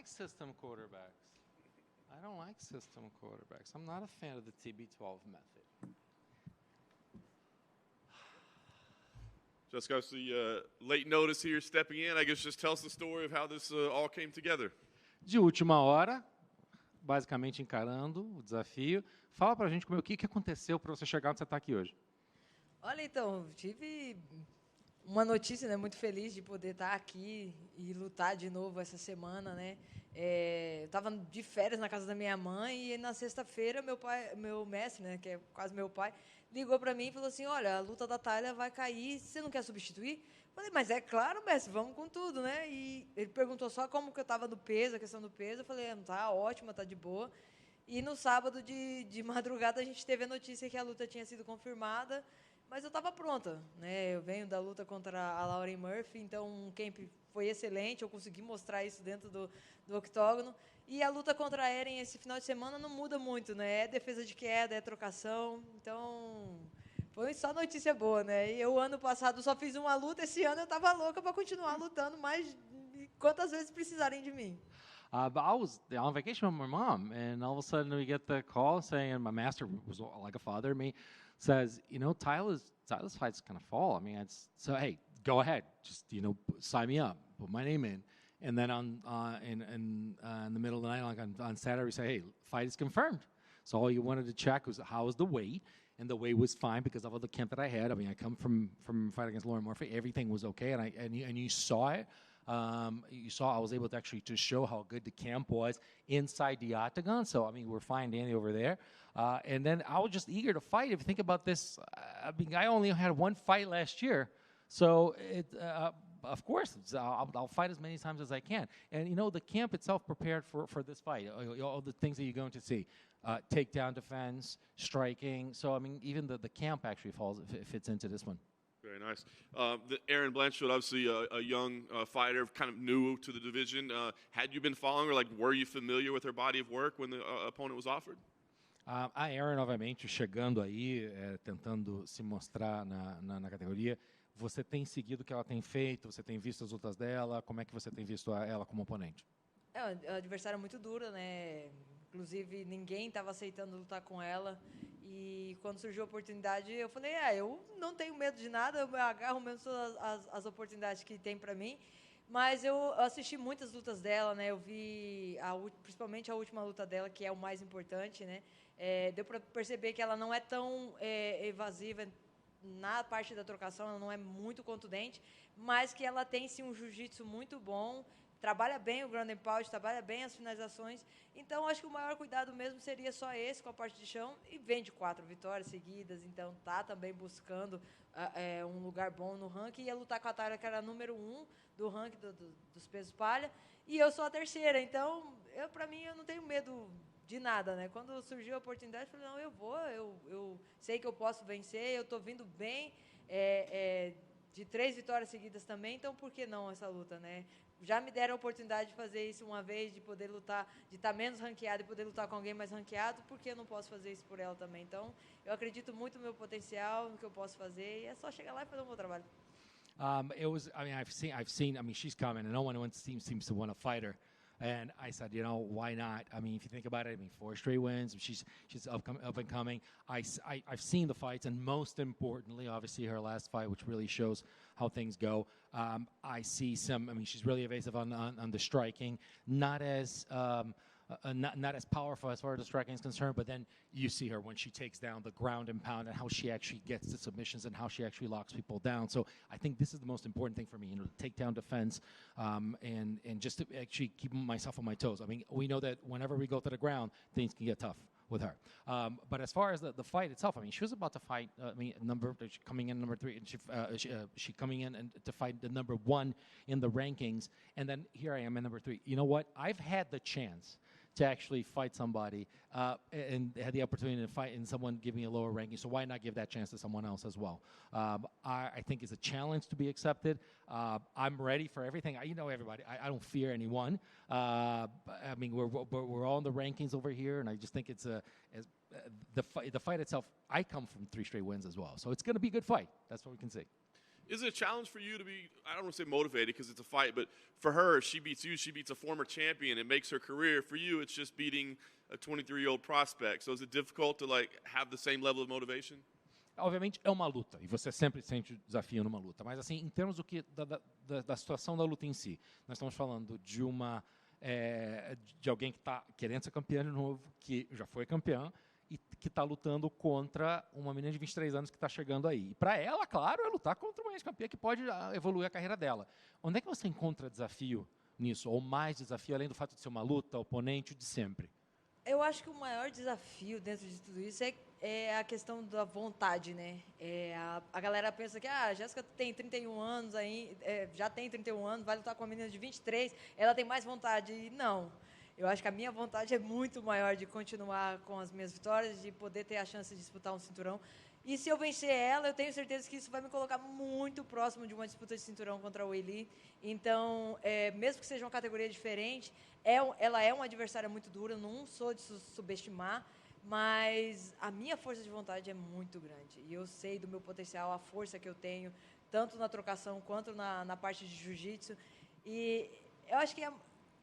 system quarterbacks. I don't like system quarterbacks. I'm not a fan of the TB12 method. Just got the late notice here stepping in. I guess just tell us the story of how this all came together. De última hora, basicamente encarando o desafio. Fala pra gente o que aconteceu para você chegar onde você está aqui hoje. Olha, então, tive uma notícia, né, muito feliz de poder estar aqui e lutar de novo essa semana, né? Eu estava de férias na casa da minha mãe e na sexta-feira meu mestre, né, que é quase meu pai, ligou para mim e falou assim: olha, a luta da Thalia vai cair, você não quer substituir? Falei, mas é claro, mestre, vamos com tudo, né? E ele perguntou só como que eu estava do peso, a questão do peso. Eu falei, tá ótima, tá de boa. E no sábado de madrugada a gente teve a notícia que a luta tinha sido confirmada, mas eu estava pronta, né? Eu venho da luta contra a Lauren Murphy, então o camp foi excelente, eu consegui mostrar isso dentro do octógono. E a luta contra a Erin esse final de semana não muda muito, né? É defesa de queda, é trocação, então foi só notícia boa, né? E eu ano passado só fiz uma luta, esse ano eu estava louca para continuar lutando mais quantas vezes precisarem de mim. But I was on vacation with my mom, and all of a sudden we get the call saying, and my master was like a father to me, says, Tyler's fight's gonna fall. I mean, so hey, go ahead, just sign me up, put my name in, and then in the middle of the night, like on Saturday, we say, hey, fight is confirmed. So all you wanted to check was how was the weight, and the weight was fine because of all the camp that I had. I mean, I come from fight against Lauren Murphy, everything was okay, and you saw it. You saw I was able to actually to show how good the camp was inside the octagon. So, I mean, we're fine Danny over there. And then I was just eager to fight. If you think about this, I mean, I only had one fight last year. So, of course, I'll fight as many times as I can. And, the camp itself prepared for this fight. All the things that you're going to see. Takedown defense, striking. So, I mean, even the camp actually fits into this one. Very nice. Erin Blanchfield, obviously a young fighter, kind of new to the division. Had you been following her, were you familiar with her body of work when the opponent was offered? A Erin, novamente, chegando aí, tentando se mostrar na categoria. Você tem seguido o que ela tem feito? Você tem visto as lutas dela? Como é que você tem visto ela como oponente? É uma adversária muito dura, né? Inclusive, ninguém estava aceitando lutar com ela. E quando surgiu a oportunidade, eu falei, eu não tenho medo de nada, eu agarro mesmo todas as oportunidades que tem para mim. Mas eu assisti muitas lutas dela, né? Eu vi principalmente a última luta dela, que é o mais importante, né? Deu para perceber que ela não é tão evasiva na parte da trocação, ela não é muito contundente, mas que ela tem sim um jiu-jitsu muito bom. Trabalha bem o ground and pound, trabalha bem as finalizações. Então, acho que o maior cuidado mesmo seria só esse, com a parte de chão. E vem de 4 vitórias seguidas, então tá também buscando um lugar bom no ranking. Ia lutar com a Thalia, que era a número 1 do ranking dos pesos palha. E eu sou a terceira, então, para mim, eu não tenho medo de nada, né? Quando surgiu a oportunidade, eu falei, não, eu vou, eu sei que eu posso vencer, eu tô vindo bem, de 3 vitórias seguidas também, então por que não essa luta, né? Já me deram a oportunidade de fazer isso uma vez, de poder lutar, de estar menos ranqueado e poder lutar com alguém mais ranqueado, por que eu não posso fazer isso por ela também? Então, eu acredito muito no meu potencial, no que eu posso fazer, e é só chegar lá e fazer um bom trabalho. I've seen, she's coming, and no one seems to want to fight her. And I said, why not? I mean, if you think about it, 4 straight wins. She's up and coming. I've seen the fights, and most importantly, obviously, her last fight, which really shows how things go. I see she's really evasive on the striking, not as powerful as far as the striking is concerned, but then you see her when she takes down the ground and pound and how she actually gets the submissions and how she actually locks people down. So I think this is the most important thing for me, the takedown defense, and just to actually keep myself on my toes. I mean, we know that whenever we go to the ground, things can get tough with her. But as far as the fight itself, she was about to fight, coming in number 3, and she coming in and to fight the number 1 in the rankings, and then here I am in number 3. You know what? I've had the chance to actually fight somebody and had the opportunity to fight and someone give me a lower ranking. So why not give that chance to someone else as well? I think it's a challenge to be accepted. I'm ready for everything. Everybody. I don't fear anyone. We're all in the rankings over here, and I just think it's the fight itself. I come from 3 straight wins as well, so it's going to be a good fight. That's what we can see. Is it a challenge for you to be, I don't want to say motivated because it's a fight, but for her, if she beats you, she beats a former champion. It makes her career. For you, it's just beating a 23-year-old prospect. So is it difficult to like have the same level of motivation? Obviamente é uma luta, e você sempre sente o desafio numa luta. Mas, assim, em termos da situação da luta em si, nós estamos falando de de alguém que está querendo ser campeã de novo, que já foi campeã, e que está lutando contra uma menina de 23 anos que está chegando aí. E para ela, claro, é lutar contra uma ex-campeã que pode evoluir a carreira dela. Onde é que você encontra desafio nisso? Ou mais desafio, além do fato de ser uma luta, oponente, de sempre? Eu acho que o maior desafio dentro de tudo isso é a questão da vontade, né? A galera pensa que a Jéssica tem 31 anos, já tem 31 anos, vai lutar com uma menina de 23, ela tem mais vontade. E não. Eu acho que a minha vontade é muito maior de continuar com as minhas vitórias, de poder ter a chance de disputar um cinturão. E se eu vencer ela, eu tenho certeza que isso vai me colocar muito próximo de uma disputa de cinturão contra a Weili. Então, mesmo que seja uma categoria diferente, ela é uma adversária muito dura, não sou de subestimar, mas a minha força de vontade é muito grande. E eu sei do meu potencial, a força que eu tenho, tanto na trocação quanto na parte de jiu-jitsu. E eu acho que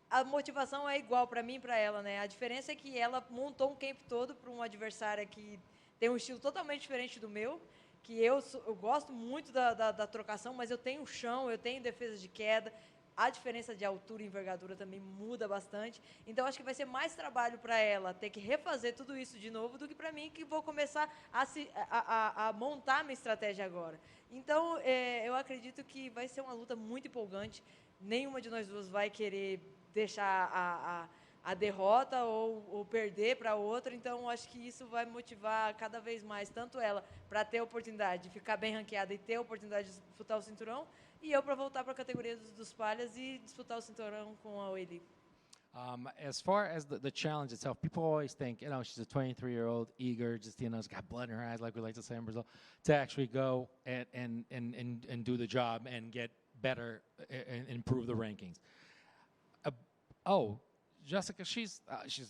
a motivação é igual para mim e para ela, né? A diferença é que ela montou um camp todo para uma adversária que tem um estilo totalmente diferente do meu, que eu gosto muito da trocação, mas eu tenho chão, eu tenho defesa de queda, a diferença de altura e envergadura também muda bastante, então acho que vai ser mais trabalho para ela ter que refazer tudo isso de novo do que para mim, que vou começar a montar minha estratégia agora. Então, eu acredito que vai ser uma luta muito empolgante, nenhuma de nós duas vai querer deixar a derrota ou perder para outra, então acho que isso vai motivar cada vez mais tanto ela para ter a oportunidade de ficar bem ranqueada e ter a oportunidade de disputar o cinturão, e eu para voltar para a categoria dos palhas e disputar o cinturão com a Weili. As far as the challenge itself, people always think, she's a 23-year-old, eager, just, she's got blood in her eyes, like we like to say in Brazil, to actually go and do the job and get better and improve the rankings. Jessica, she's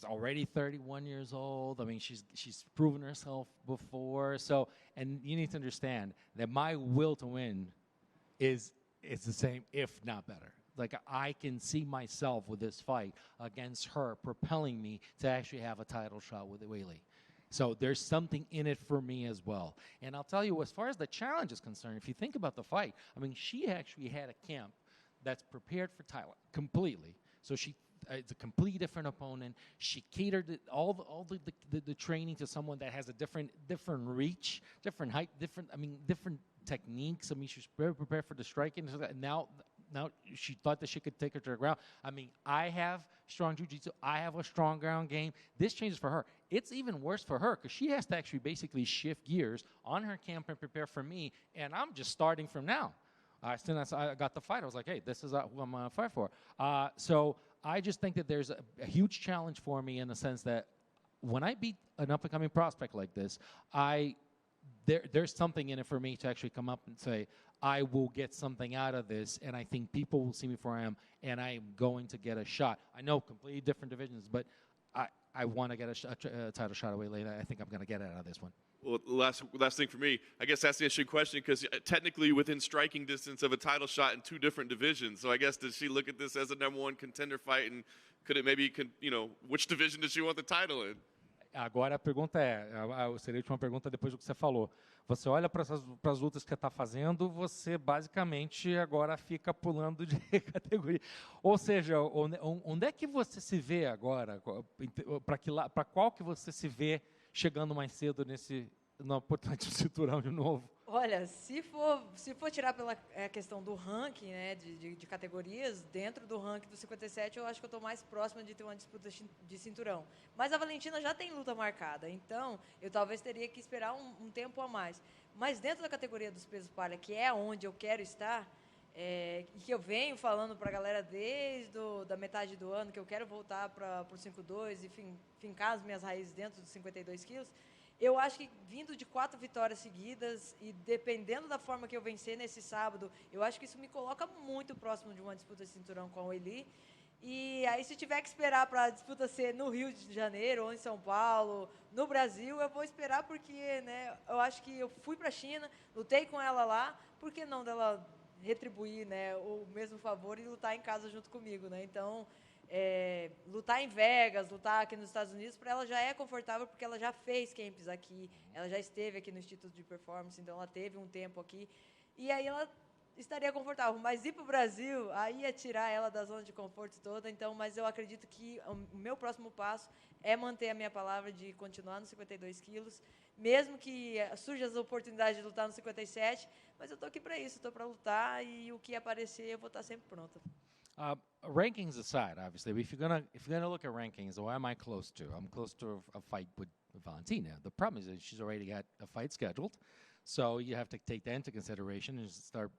already 31 years old. I mean, she's proven herself before. So, and you need to understand that my will to win is the same, if not better. Like, I can see myself with this fight against her propelling me to actually have a title shot with Weili. So there's something in it for me as well. And I'll tell you, as far as the challenge is concerned, if you think about the fight, I mean, she actually had a camp that's prepared for Thailand completely. So it's a completely different opponent. She catered all the training to someone that has a different reach, different height, different techniques. I mean, she's very prepared for the striking. Now she thought that she could take her to the ground. I mean, I have strong jiu-jitsu. I have a strong ground game. This changes for her. It's even worse for her because she has to actually basically shift gears on her camp and prepare for me, and I'm just starting from now. As soon as I got the fight, I was like, hey, this is who I'm going to fight for. So I just think that there's a huge challenge for me in the sense that when I beat an up-and-coming prospect like this, there's something in it for me to actually come up and say, I will get something out of this, and I think people will see me for I am, and I am going to get a shot. I know completely different divisions, but I want to get a title shot away later. I think I'm going to get it out of this one. Well, last thing for me, I guess that's the interesting question because technically within striking distance of a title shot in two different divisions. So I guess does she look at this as a number one contender fight, and could it maybe, which division does she want the title in? Agora a pergunta seria a última pergunta depois do que você falou. Você olha para as lutas que você está fazendo, você basicamente agora fica pulando de categoria. Ou seja, onde é que você se vê agora? Para qual que você se vê chegando mais cedo na oportunidade de cinturão de novo? Olha, se for tirar pela questão do ranking, né, de categorias, dentro do ranking do 57, eu acho que eu estou mais próxima de ter uma disputa de cinturão. Mas a Valentina já tem luta marcada, então eu talvez teria que esperar um tempo a mais. Mas dentro da categoria dos pesos palha, que é onde eu quero estar, e que eu venho falando para a galera desde da metade do ano, que eu quero voltar para o 5-2 e fincar as minhas raízes dentro dos 52 quilos, eu acho que vindo de 4 vitórias seguidas e dependendo da forma que eu vencer nesse sábado, eu acho que isso me coloca muito próximo de uma disputa de cinturão com a Weili. E aí, se tiver que esperar para a disputa ser no Rio de Janeiro ou em São Paulo, no Brasil, eu vou esperar porque, né, eu acho que eu fui para a China, lutei com ela lá, por que não dela retribuir, né, o mesmo favor e lutar em casa junto comigo, né? Então, lutar em Vegas, lutar aqui nos Estados Unidos, para ela já é confortável porque ela já fez camps aqui, ela já esteve aqui no Instituto de Performance, então ela teve um tempo aqui. E aí ela estaria confortável, mas ir para o Brasil, aí ia tirar ela da zona de conforto toda, então, mas eu acredito que o meu próximo passo é manter a minha palavra de continuar nos 52 quilos, mesmo que surja as oportunidades de lutar nos 57, mas eu estou aqui para isso, estou para lutar e o que aparecer eu vou estar sempre pronta. Rankings aside, obviously, if you're gonna look at rankings, who am I close to? I'm close to a fight with Valentina. The problem is that she's already got a fight scheduled, so you have to take that into consideration and start,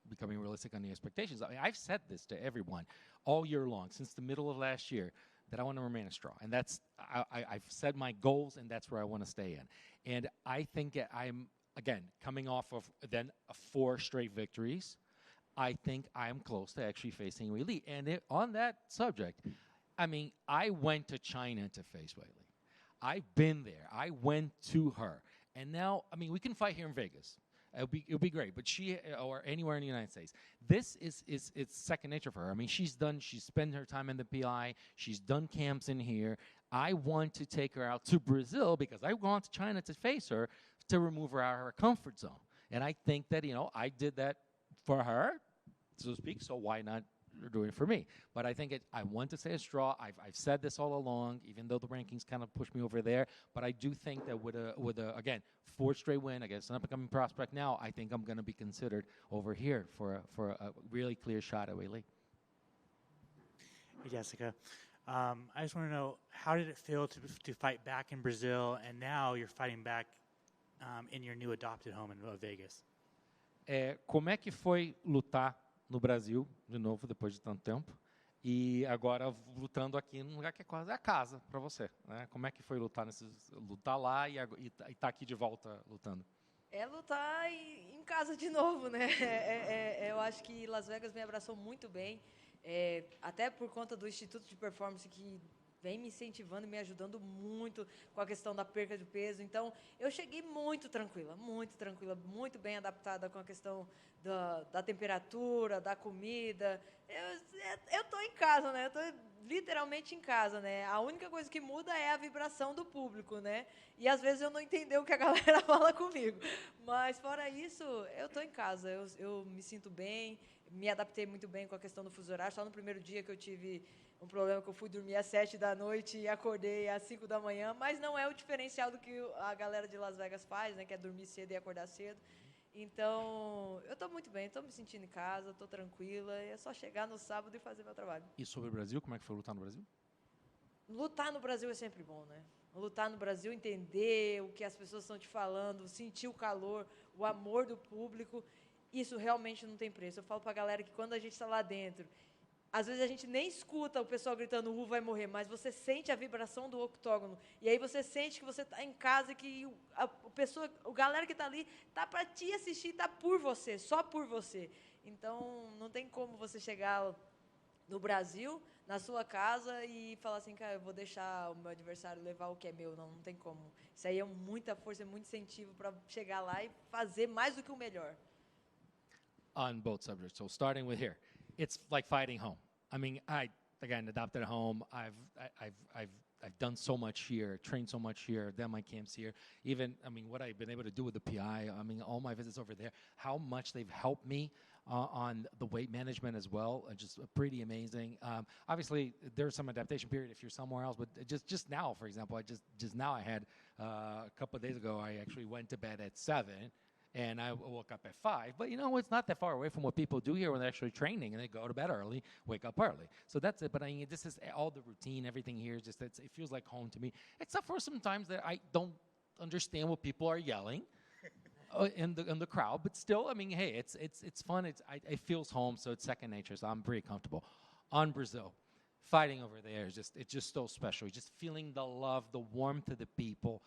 becoming realistic on the expectations. I mean, I've said this to everyone all year long, since the middle of last year, that I want to remain a straw, and I've set my goals, and that's where I want to stay in. And I think I'm again coming off of then 4 straight victories. I think I'm close to actually facing Weili. And on that subject, I mean, I went to China to face Weili. I've been there. I went to her. And now, I mean, we can fight here in Vegas. It'll be great. But she, or anywhere in the United States, this is it's second nature for her. I mean, she's spent her time in the PI. She's done camps in here. I want to take her out to Brazil because I want to China to face her to remove her out of her comfort zone. And I think that, I did that for her, so to speak, so why not do it for me? But I think I want to say a straw. I've said this all along, even though the rankings kind of push me over there. But I do think that with a again 4 straight win against an up-and-coming prospect now, I think I'm going to be considered over here for a really clear shot at Weili. Hey, Jessica. I just want to know, how did it feel to fight back in Brazil, and now you're fighting back in your new adopted home in Vegas? Como é que foi lutar no Brasil, de novo, depois de tanto tempo, e agora lutando aqui num lugar que é quase a casa para você, né? Como é que foi lutar lá e estar aqui de volta lutando? É lutar em casa de novo, né? Eu acho que Las Vegas me abraçou muito bem, até por conta do Instituto de Performance que vem me incentivando e me ajudando muito com a questão da perca de peso. Então, eu cheguei muito tranquila, muito bem adaptada com a questão da temperatura, da comida. Eu tô em casa, né? Eu tô literalmente em casa, né? A única coisa que muda é a vibração do público, né? E às vezes eu não entendo o que a galera fala comigo. Mas fora isso, eu tô em casa. Eu me sinto bem, me adaptei muito bem com a questão do fuso horário. Só no primeiro dia que eu tive um problema que eu fui dormir às 7 da noite e acordei às 5 da manhã, mas não é o diferencial do que a galera de Las Vegas faz, né? Que é dormir cedo e acordar cedo. Então, eu estou muito bem, estou me sentindo em casa, estou tranquila, é só chegar no sábado e fazer meu trabalho. E sobre o Brasil, como é que foi lutar no Brasil? Lutar no Brasil é sempre bom, né? Lutar no Brasil, entender o que as pessoas estão te falando, sentir o calor, o amor do público, isso realmente não tem preço. Eu falo pra galera que quando a gente está lá dentro, às vezes a gente nem escuta o pessoal gritando, o vai morrer, mas você sente a vibração do octógono. E aí você sente que você está em casa, que a galera que está ali está para te assistir, está por você, só por você. Então, não tem como você chegar no Brasil, na sua casa, e falar assim, cara, eu vou deixar o meu adversário levar o que é meu. Não tem como. Isso aí é muita força, é muito incentivo para chegar lá e fazer mais do que o melhor. On both subjects. So starting with here. It's like fighting home. I mean, I again adopted a home. I've done so much here, trained so much here, done my camps here. Even, I mean, what I've been able to do with the PI. I mean, all my visits over there. How much they've helped me on the weight management as well. Just pretty amazing. Obviously, there's some adaptation period if you're somewhere else. But just now, for example, I had a couple of days ago. I actually went to bed at 7. And I woke up at 5. But, it's not that far away from what people do here when they're actually training. And they go to bed early, wake up early. So that's it. But, I mean, this is all the routine, everything here. It feels like home to me. Except for sometimes that I don't understand what people are yelling in the crowd. But still, I mean, hey, it's fun. It feels home, so it's second nature. So I'm pretty comfortable. On Brazil, fighting over there is it's just so special. Just feeling the love, the warmth of the people.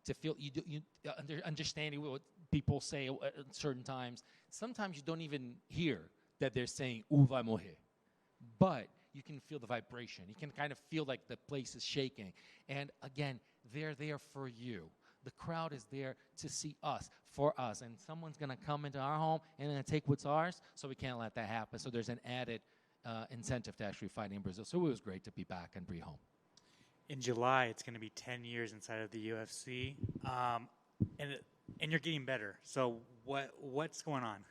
To feel understanding what people say at certain times. Sometimes you don't even hear that they're saying "vai morrer," but you can feel the vibration. You can kind of feel like the place is shaking. And again, they're there for you. The crowd is there to see us, for us. And someone's going to come into our home and going to take what's ours, so we can't let that happen. So there's an added incentive to actually fight in Brazil. So it was great to be back and be home. In July, it's going to be 10 years inside of the UFC, and you're getting better. So what's going on?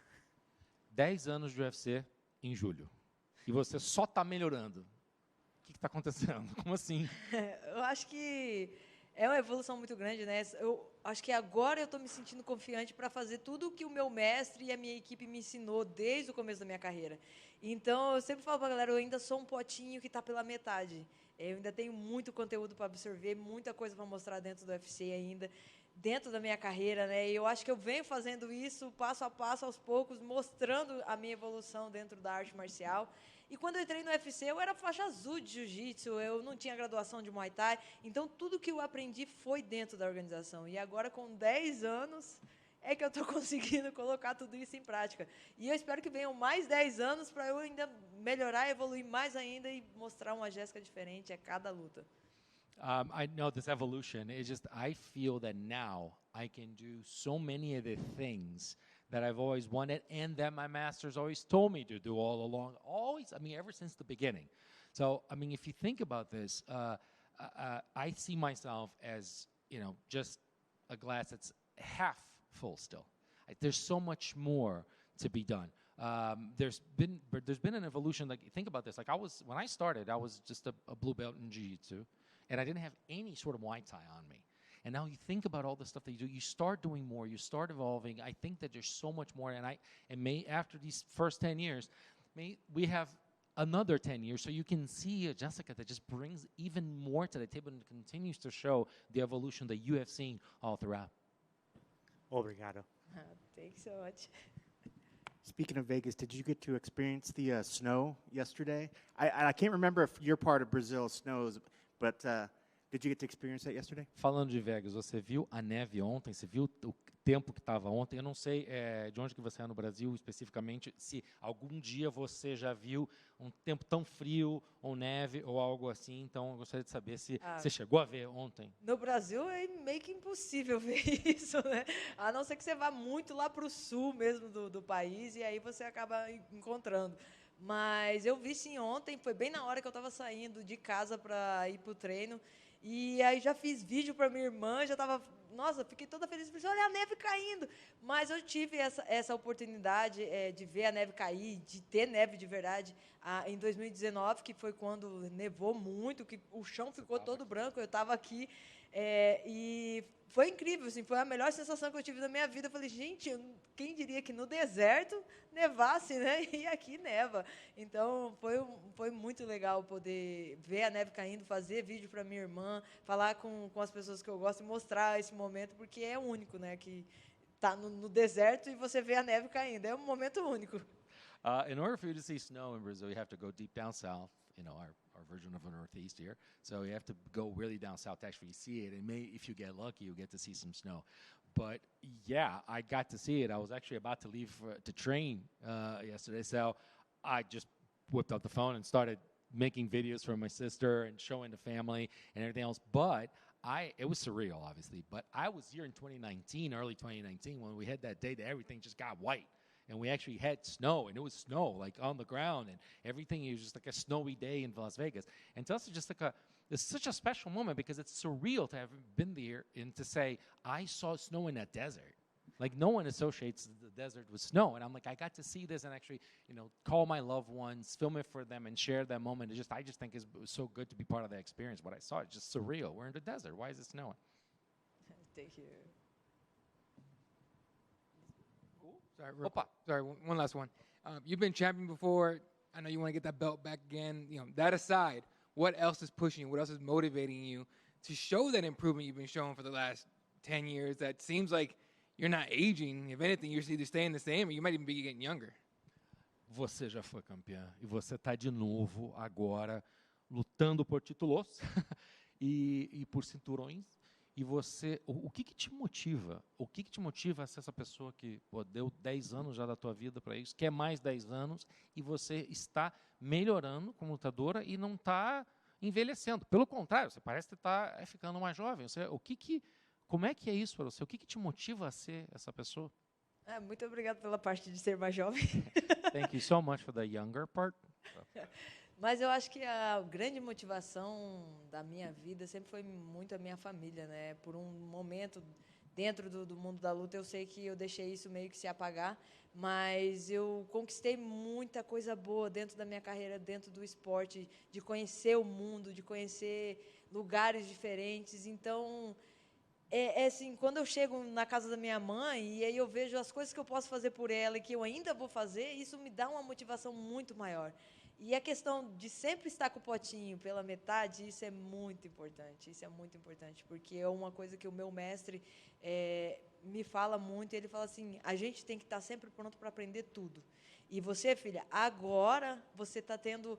10 anos de UFC em julho. E você só está melhorando. O que está acontecendo? Como assim? Eu acho que é uma evolução muito grande, né? Eu acho que agora eu estou me sentindo confiante para fazer tudo o que o meu mestre e a minha equipe me ensinou desde o começo da minha carreira. Então, eu sempre falo para a galera, eu ainda sou um potinho que está pela metade. Eu ainda tenho muito conteúdo para absorver, muita coisa para mostrar dentro do UFC ainda, dentro da minha carreira, né? E eu acho que eu venho fazendo isso passo a passo, aos poucos, mostrando a minha evolução dentro da arte marcial. E quando eu entrei no UFC, eu era faixa azul de jiu-jitsu, eu não tinha graduação de Muay Thai, então tudo que eu aprendi foi dentro da organização. E agora, com 10 anos, é que eu estou conseguindo colocar tudo isso em prática. E eu espero que venham mais 10 anos para eu ainda melhorar, evoluir mais ainda e mostrar uma Jéssica diferente a cada luta. I know this evolution. It's just I feel that now I can do so many of the things that I've always wanted and that my masters always told me to do all along. Always, I mean, ever since the beginning. So, I mean, if you think about this, I see myself as, just a glass that's half full still. There's so much more to be done. There's been an evolution. Like, think about this. Like, when I started, I was just a blue belt in jiu-jitsu, and I didn't have any sort of Muay Thai on me. And now you think about all the stuff that you do. You start doing more. You start evolving. I think that there's so much more. And after these first 10 years, we have another 10 years. So you can see a Jessica that just brings even more to the table and continues to show the evolution that you have seen all throughout. Obrigado. Thanks so much. Speaking of Vegas, did you get to experience the snow yesterday? I can't remember if your part of Brazil snows, but did you get to experience that yesterday? Falando de Vegas, você viu a neve ontem? Você viu o tempo que estava ontem? Eu não sei de onde que você é no Brasil especificamente, se algum dia você já viu um tempo tão frio ou neve ou algo assim. Então, eu gostaria de saber se você chegou a ver ontem. No Brasil é meio que impossível ver isso, né? A não ser que você vá muito lá para o sul mesmo do país e aí você acaba encontrando. Mas eu vi sim ontem, foi bem na hora que eu estava saindo de casa para ir para o treino. E aí já fiz vídeo para minha irmã, já estava... Nossa, fiquei toda feliz. Falei, olha a neve caindo. Mas eu tive essa oportunidade de ver a neve cair, de ter neve de verdade, em 2019, que foi quando nevou muito, que o chão ficou todo branco. Eu estava aqui e foi incrível, assim, foi a melhor sensação que eu tive na minha vida. Eu falei, gente, quem diria que no deserto nevasse, né? E aqui neva. Então, foi muito legal poder ver a neve caindo, fazer vídeo para minha irmã, falar com as pessoas que eu gosto e mostrar esse momento, porque é único, né? Que tá no deserto e você vê a neve caindo. É um momento único. In order for you to see snow in Brazil, you have to go deep down south, our version of a northeast here. So you have to go really down south to actually see it. And if you get lucky, you'll get to see some snow. But yeah, I got to see it. I was actually about to leave to train yesterday. So I just whipped out the phone and started making videos for my sister and showing the family and everything else. But it was surreal, obviously. But I was here in 2019, early 2019, when we had that day that everything just got white. And we actually had snow, and it was snow, like, on the ground, and everything. It was just like a snowy day in Las Vegas. And to us, it's just like it's such a special moment because it's surreal to have been there and to say, I saw snow in a desert. Like, no one associates the desert with snow. And I'm like, I got to see this and actually, call my loved ones, film it for them, and share that moment. I just think it was so good to be part of that experience. What I saw, it's just surreal. We're in the desert. Why is it snowing? Thank you. Sorry, one last one. You've been champion before. I know you want to get that belt back again. That aside, what else is pushing you? What else is motivating you to show that improvement you've been showing for the last 10 years? That seems like you're not aging. If anything, you're either staying the same or you might even be getting younger. Você já foi campeã e você está de novo agora lutando por títulos e por cinturões. e você, o que te motiva? O que te motiva a ser essa pessoa que deu 10 anos já da tua vida para isso, quer mais 10 anos, e você está melhorando como lutadora e não está envelhecendo. Pelo contrário, você parece estar ficando mais jovem. Como é que é isso para você? O que te motiva a ser essa pessoa? Muito obrigada pela parte de ser mais jovem. Thank you so much for the younger part. Mas eu acho que a grande motivação da minha vida sempre foi muito a minha família, né? Por um momento dentro do mundo da luta, eu sei que eu deixei isso meio que se apagar, mas eu conquistei muita coisa boa dentro da minha carreira, dentro do esporte, de conhecer o mundo, de conhecer lugares diferentes. Então, assim, quando eu chego na casa da minha mãe e aí eu vejo as coisas que eu posso fazer por ela e que eu ainda vou fazer, isso me dá uma motivação muito maior. E a questão de sempre estar com o potinho pela metade, isso é muito importante. Isso é muito importante, porque é uma coisa que o meu mestre me fala muito. Ele fala assim, a gente tem que estar sempre pronto para aprender tudo. E você, filha, agora você está tendo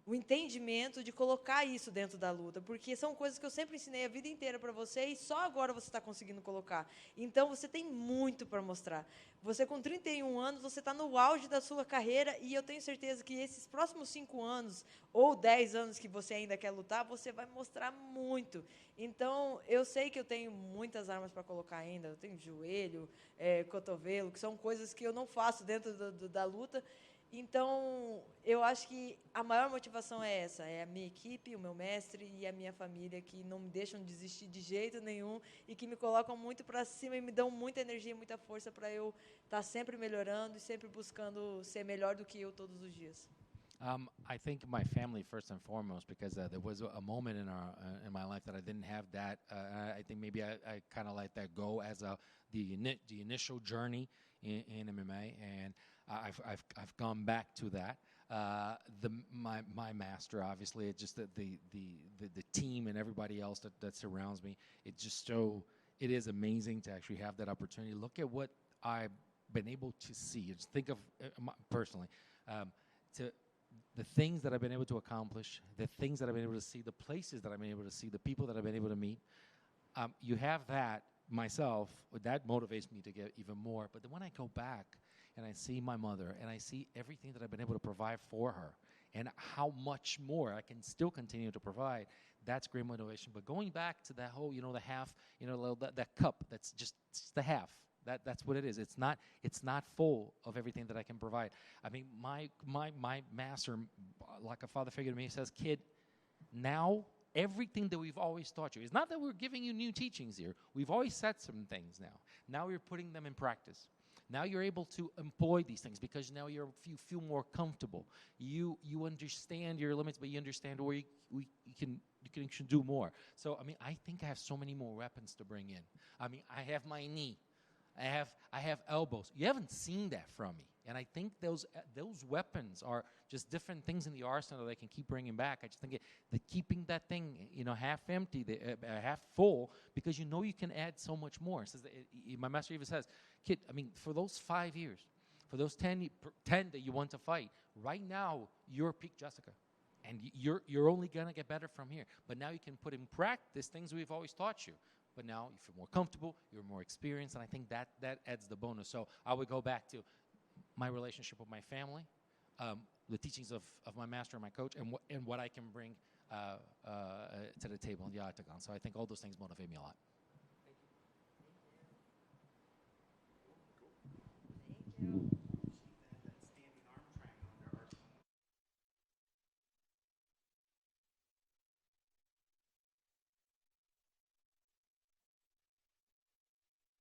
o entendimento de colocar isso dentro da luta, porque são coisas que eu sempre ensinei a vida inteira para você e só agora você está conseguindo colocar. Então, você tem muito para mostrar. Você, com 31 anos, você está no auge da sua carreira e eu tenho certeza que esses próximos 5 anos ou 10 anos que você ainda quer lutar, você vai mostrar muito. Então, eu sei que eu tenho muitas armas para colocar ainda. Eu tenho joelho, cotovelo, que são coisas que eu não faço dentro da luta. Então, eu acho que a maior motivação é essa, é a minha equipe, o meu mestre e a minha família, que não me deixam desistir de jeito nenhum e que me colocam muito para cima e me dão muita energia e muita força para eu estar sempre melhorando e sempre buscando ser melhor do que eu todos os dias. I think my family first and foremost, because there was a moment in my life that I didn't have that. I think maybe I kind of let that go as the initial journey in MMA, and I've gone back to that. My master, obviously, it's just the team and everybody else that surrounds me. It is amazing to actually have that opportunity. Look at what I've been able to see. Just think of personally the things that I've been able to accomplish, the things that I've been able to see, the places that I've been able to see, the people that I've been able to meet. You have that myself, that motivates me to get even more. But then when I go back and I see my mother and I see everything that I've been able to provide for her and how much more I can still continue to provide, that's great motivation. But going back to that whole, the half, that cup, that's just the half. That's what it is. It's not full of everything that I can provide. I mean, my master, like a father figure to me, says, kid, now everything that we've always taught you, it's not that we're giving you new teachings here. We've always said some things now. Now we're putting them in practice. Now you're able to employ these things because now you feel more comfortable. You understand your limits, but you understand where you can do more. So, I mean, I think I have so many more weapons to bring in. I mean, I have my knee. I have elbows. You haven't seen that from me. And I think those weapons are just different things in the arsenal that I can keep bringing back. I just think keeping that thing, half empty, half full, because you can add so much more. My master even says, kid, I mean, for those 5 years, for those 10 that you want to fight, right now, you're peak Jessica. And you're only going to get better from here. But now you can put in practice things we've always taught you. But now you feel more comfortable, you're more experienced, and I think that adds the bonus. So I would go back to my relationship with my family, the teachings of my master and my coach, and what I can bring to the table in the octagon. So I think all those things motivate me a lot.